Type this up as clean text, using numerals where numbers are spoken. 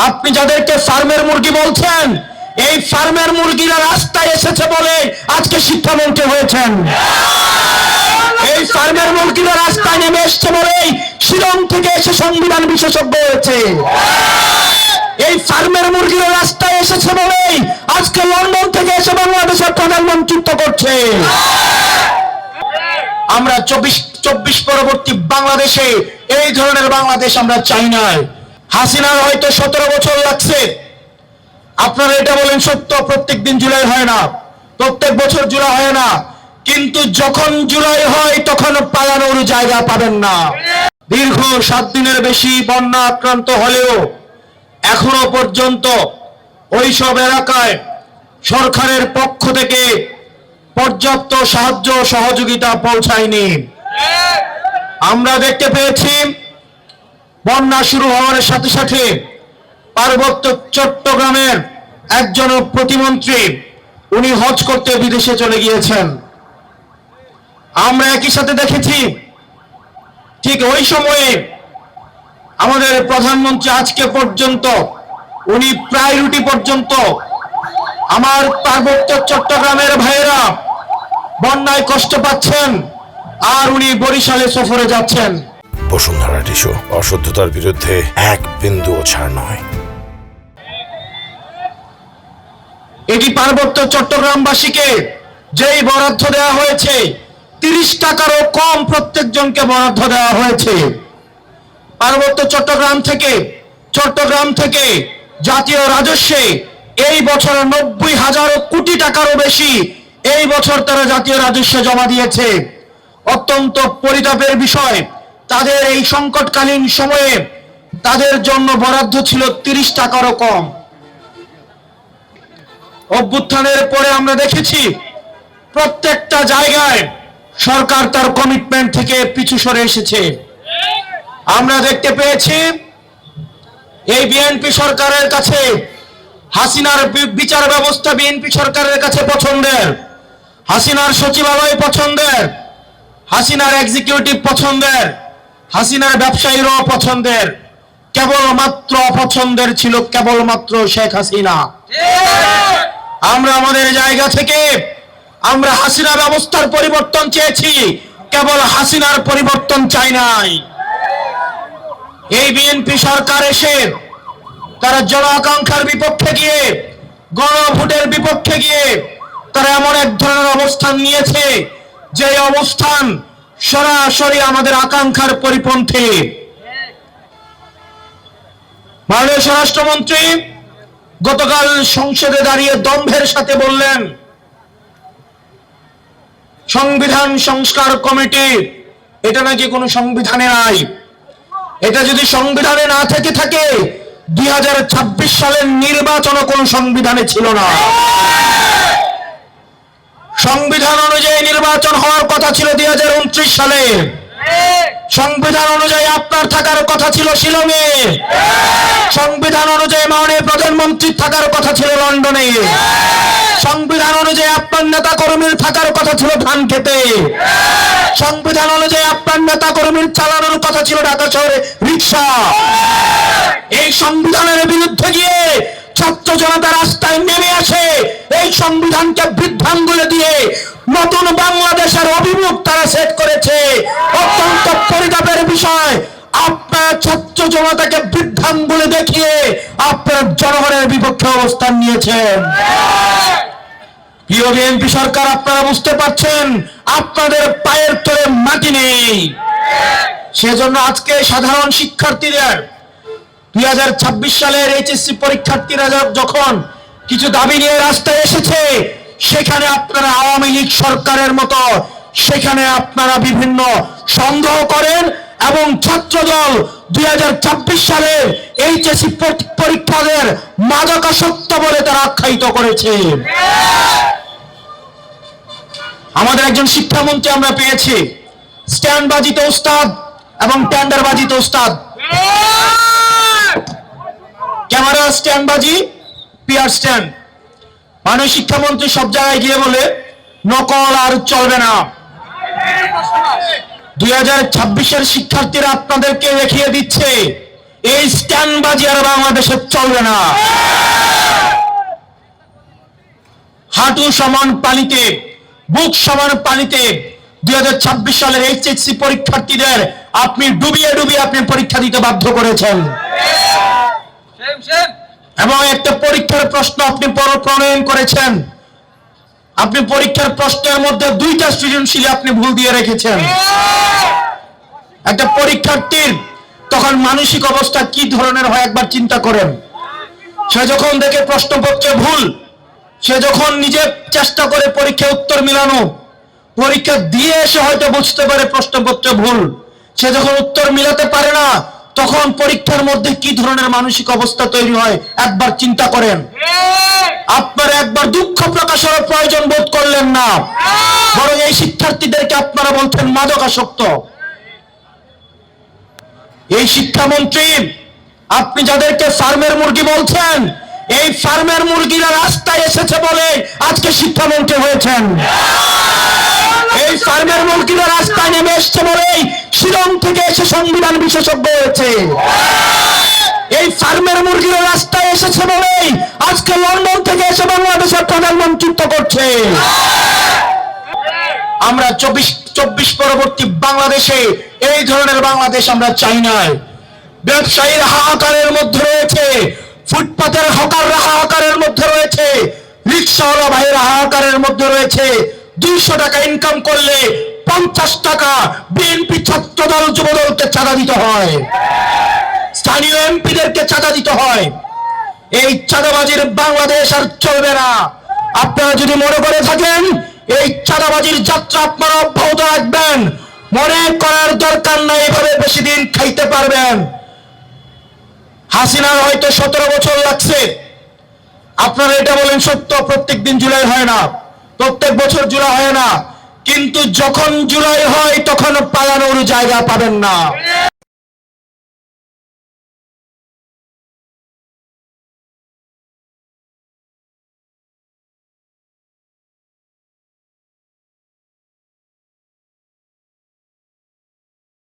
আপনি যাদেরকে ফার্মের মুরগি বলছেন, এই ফার্মের মুরগিরা রাস্তায় এসেছে বলে আজকে শিক্ষামন্ত্রী হয়েছেন। এই ফার্মের মুরগিরা রাস্তায় নেমে এসছে বলেই শিলং থেকে এসে সংবিধান বিশেষজ্ঞ হয়েছে। এই ফার্মের মুরগিরা রাস্তায় এসেছে বলেই আজকে লন্ডন থেকে এসে বাংলাদেশের প্রধানমন্ত্রিত্ব করছে। আমরা 24 পরবর্তী বাংলাদেশে এই ধরনের বাংলাদেশ আমরা চাই না। হাসিনার হয়তো 17 বছর লাগছে। আপনারা এটা বলেন সত্য, প্রত্যেক দিন জুলাই হয় না, প্রত্যেক বছর জুলাই হয় না, কিন্তু যখন জুলাই হয় তখন পালানোর জায়গা পাবেন না। দীর্ঘ 7 দিনের বেশি বন্যা আক্রান্ত হলেও এখনো পর্যন্ত ওইসব এলাকায় সরকারের পক্ষ থেকে পর্যাপ্ত সাহায্য সহযোগিতা পৌঁছায়নি। আমরা দেখতে পেয়েছি বন্যা শুরু হওয়ার সাথে সাথে পার্বত্য চট্টগ্রামের একজন প্রতিমন্ত্রী উনি হজ করতে বিদেশে চলে গিয়েছেন। আমরা একই সাথে দেখেছি ঠিক ওই সময়ে আমাদের প্রধানমন্ত্রী আজকে পর্যন্ত উনি প্রায়োরিটি পর্যন্ত আমার পার্বত্য চট্টগ্রামের ভাইয়েরা বন্যায় কষ্ট পাচ্ছেন আর উনি বরিশালে সফরে যাচ্ছেন। বসুন্ধরা টিস্যু অশুদ্ধতার বিরুদ্ধে এক বিন্দুও ছাড় নয়। এটি পার্বত্য চট্টগ্রামবাসীকে যেই বরাদ্দ দেওয়া হয়েছে 30 টাকারও কম প্রত্যেকজনকে বরাদ্দ দেওয়া হয়েছে। পার্বত্য চট্টগ্রাম থেকে জাতীয় রাজস্বে এই বছর 90,000 কোটি টাকারও বেশি এই বছর তারা জাতীয় রাজস্বে জমা দিয়েছে। অত্যন্ত পরিতাপের বিষয়, তাদের এই সংকটকালীন সময়ে তাদের জন্য বরাদ্দ ছিল 30 টাকারও কম। অভ্যুত্থানের পরে আমরা দেখেছি প্রত্যেকটা জায়গায় সরকার তার কমিটমেন্ট থেকে পিছু সরে এসেছে। আমরা দেখতে পেয়েছি এই বিএনপি সরকারের কাছে হাসিনার বিচার ব্যবস্থা বিএনপি সরকারের কাছে পছন্দের, হাসিনার সচিবালয় পছন্দের, হাসিনার এক্সিকিউটিভ পছন্দের, হাসিনার ব্যবসায়ীরাও পছন্দের। কেবলমাত্র অপছন্দের ছিল কেবলমাত্র শেখ হাসিনা। আমরা আমাদের জায়গা থেকে আমরা হাসিনা ব্যবস্থার পরিবর্তন চেয়েছি, কেবল হাসিনার পরিবর্তন চাই নাই। এই বিএনপি সরকার এসে তারা জন আকাঙ্ক্ষার বিপক্ষে গিয়ে, গণভোটের বিপক্ষে গিয়ে তারা এমন এক ধরনের অবস্থান নিয়েছে যে অবস্থান সরাসরি আমাদের আকাঙ্ক্ষার পরিপন্থী। মাননীয় স্বরাষ্ট্রমন্ত্রী গতকাল সংসদে দাঁড়িয়ে দম্ভের সাথে বললেন সংবিধান সংস্কার কমিটি এটা নাকি কোনো সংবিধানে নাই। এটা যদি সংবিধানে না থাকে 2026 সালের নির্বাচনও কোন সংবিধানে ছিল না। সংবিধান অনুযায়ী নির্বাচন হওয়ার কথা ছিল 2029 সালে। সংবিধান অনুযায়ী আপনার থাকার কথা ছিল শিলংয়ে। সংবিধান অনুযায়ী মাননীয় প্রধানমন্ত্রী থাকার কথা ছিল লন্ডনে। সংবিধান অনুযায়ী আপনার নেতা কর্মীর থাকার কথা ছিল ধানক্ষেতে। সংবিধান অনুযায়ী আপনার নেতা কর্মীর চালানোর কথা ছিল ঢাকা শহরে রিক্সা। এই সংবিধানের বিরুদ্ধে গিয়ে ছাত্র জনতা রাস্তায় নেমে আসে এই সংবিধানকে বৃদ্ধাঙ্গুলে দিয়ে নতুন বাংলাদেশের অভিমুখ তারা সেট করেছে। অত্যন্ত পরিতাপের বিষয়, আপনার ছাত্র জনতাকে বৃদ্ধাঙ্গুলে দেখিয়ে আপনার জনগণের বিপক্ষে অবস্থান নিয়েছেন। প্রিয় বিএনপি সরকার, আপনারা বুঝতে পারছেন আপনাদের পায়ের তলে মাটি নেই। সেজন্য আজকে সাধারণ শিক্ষার্থীদের 2026 সালের এইচএসসি পরীক্ষার্থীরা যখন কিছু দাবি নিয়ে রাস্তায় এসেছে, সেখানে আপনারা আওয়ামী লীগ সরকারের মতো সেখানে আপনারা বিভিন্ন সন্দেহ করেন এবং ছাত্রদল 2026 সালের এইচএসসি পরীক্ষাদের মাদকাসক্ত বলে তারা আখ্যায়িত করেছে। আমাদের একজন শিক্ষামন্ত্রী আমরা পেয়েছি স্ট্যান্ডবাজিতে ওস্তাদ এবং টেন্ডারবাজিতে ওস্তাদ। ক্যামেরা স্ট্যান্ডবাজি, পিয়ার স্ট্যান্ড। মাননীয় শিক্ষামন্ত্রী সব জায়গায় গিয়ে বলে নকল আর চলবে না। 2026 শিক্ষার্থীরা আপনাদেরকে দেখিয়ে দিচ্ছে এই স্ট্যান্ডবাজি আর বাংলাদেশে চলবে না। হাঁটু সমান পানিতে, বুক সমান পানিতে 2026 সালের এইচএসসি পরীক্ষার্থীদের আপনি ডুবিয়ে ডুবিয়ে আপনি পরীক্ষা দিতে বাধ্য করেছেন এবং একটা পরীক্ষার প্রশ্ন আপনি প্রণয়ন করেছেন। আপনি পরীক্ষার প্রশ্নের মধ্যে 2টা সৃজনশীল আপনি ভুল দিয়ে রেখেছেন। একটা পরীক্ষার্থীর তখন মানসিক অবস্থা কি ধরনের হয় একবার চিন্তা করেন। সে যখন দেখে প্রশ্নপত্রে ভুল, সে যখন নিজে চেষ্টা করে পরীক্ষায় উত্তর মিলানো, পরীক্ষা দিয়ে এসে হয়তো বুঝতে পারে প্রশ্নপত্রে ভুল, সে যখন উত্তর মিলাতে পারে না, তখন পরীক্ষার মধ্যে কি ধরনের মানসিক অবস্থা তৈরি হয় একবার চিন্তা করেন। আপনারা একবার দুঃখ প্রকাশের প্রয়োজন বোধ করলেন না, বরং এই শিক্ষার্থীদেরকে আপনারা বলছেন মাদকাসক্ত। এই শিক্ষামন্ত্রী, আপনি যাদেরকে ফার্মের মুরগি বলছেন, এই ফার্মের মুরগিরা রাস্তায় এসেছে বলে আজকে শিক্ষামন্ত্রী হয়েছেন। এই ফার্মের মুরগিরা রাস্তায় নেমে এসছে বলেই শিলং থেকে এসে সংবিধান বিশেষজ্ঞ হয়েছে। এই ফার্মের মুরগিরা রাস্তায় এসেছে বলেই আজকে লন্ডন থেকে এসে বাংলাদেশের প্রধানমন্ত্রিত্ব করছে। আমরা 24 পরবর্তী বাংলাদেশে এই ধরনের বাংলাদেশ আমরা চাই না। ব্যবসায়ীর হাহাকারের মধ্যে রয়েছে, ফুটপাতের হকাররা হাহাকারের মধ্যে রয়েছে, রিক্সাওয়ালা ভাইয়েরা হাহাকারের মধ্যে রয়েছে। 200 টাকা ইনকাম করলে 50 টাকা বিএনপি ছাত্রদল যুবদলকে চাঁদা দিতে হয়, স্থানীয় এমপিদেরকে চাঁদা দিতে হয়। এই চাঁদাবাজির বাংলাদেশ আর চলবে না। আপনারা যদি মনে করে থাকেন এই চাঁদাবাজির যাত্রা আপনারা অব্যাহত রাখবেন, মনে করার দরকার নাই এভাবে বেশি দিন খাইতে পারবেন। হাসিনার হয়তো 17 বছর লাগছে। আপনারা এটা বলেন সত্য, প্রত্যেকদিন জুলাই হয় না, প্রত্যেক বছর জুলাই হয় না, কিন্তু যখন জুলাই হয় তখন পালানোর জায়গা পাবেন না।